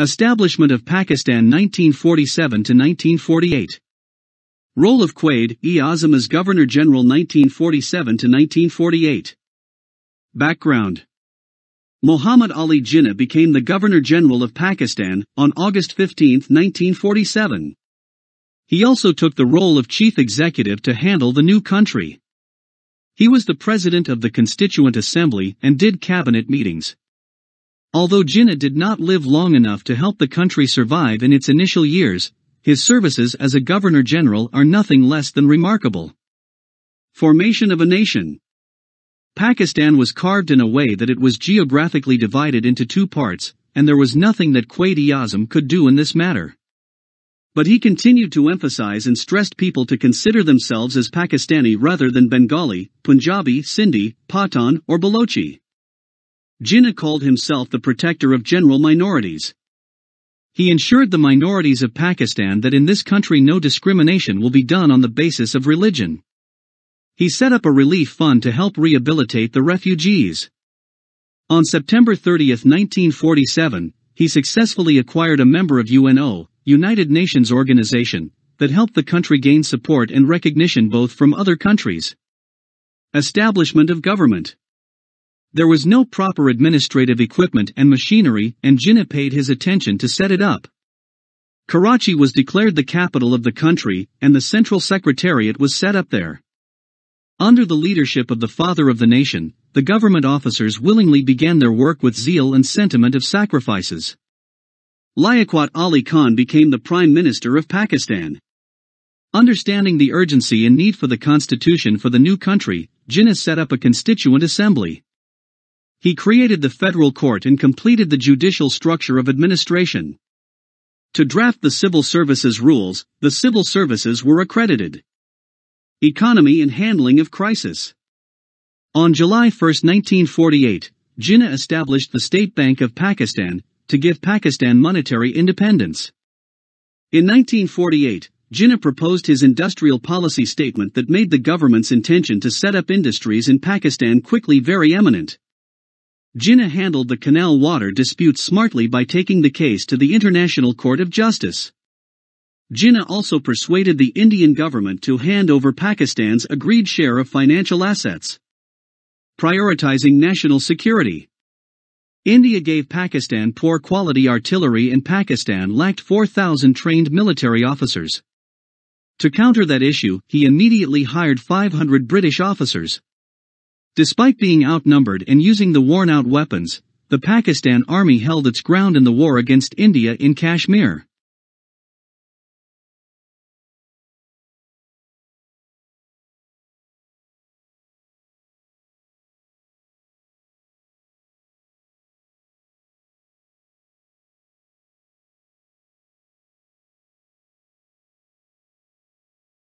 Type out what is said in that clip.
Establishment of Pakistan 1947 to 1948. Role of Quaid-e-Azam as Governor-General 1947 to 1948. Background. Muhammad Ali Jinnah became the Governor-General of Pakistan on August 15, 1947. He also took the role of Chief Executive to handle the new country. He was the President of the Constituent Assembly and did cabinet meetings. Although Jinnah did not live long enough to help the country survive in its initial years, his services as a Governor-General are nothing less than remarkable. Formation of a nation. Pakistan was carved in a way that it was geographically divided into two parts, and there was nothing that Quaid-e-Azam could do in this matter. But he continued to emphasize and stressed people to consider themselves as Pakistani rather than Bengali, Punjabi, Sindhi, Pathan, or Balochi. Jinnah called himself the protector of general minorities. He ensured the minorities of Pakistan that in this country no discrimination will be done on the basis of religion. He set up a relief fund to help rehabilitate the refugees. On September 30, 1947, he successfully acquired a member of UNO, United Nations organization, that helped the country gain support and recognition both from other countries. Establishment of government. There was no proper administrative equipment and machinery, and Jinnah paid his attention to set it up. Karachi was declared the capital of the country, and the Central Secretariat was set up there. Under the leadership of the father of the nation, the government officers willingly began their work with zeal and sentiment of sacrifices. Liaquat Ali Khan became the Prime Minister of Pakistan. Understanding the urgency and need for the constitution for the new country, Jinnah set up a constituent assembly. He created the federal court and completed the judicial structure of administration. To draft the civil services rules, the civil services were accredited. Economy and handling of crisis. On July 1, 1948, Jinnah established the State Bank of Pakistan, to give Pakistan monetary independence. In 1948, Jinnah proposed his industrial policy statement that made the government's intention to set up industries in Pakistan quickly very eminent. Jinnah handled the canal water dispute smartly by taking the case to the International Court of Justice. Jinnah also persuaded the Indian government to hand over Pakistan's agreed share of financial assets. Prioritizing national security. India gave Pakistan poor quality artillery and Pakistan lacked 4,000 trained military officers. To counter that issue, he immediately hired 500 British officers. Despite being outnumbered and using the worn-out weapons, the Pakistan army held its ground in the war against India in Kashmir.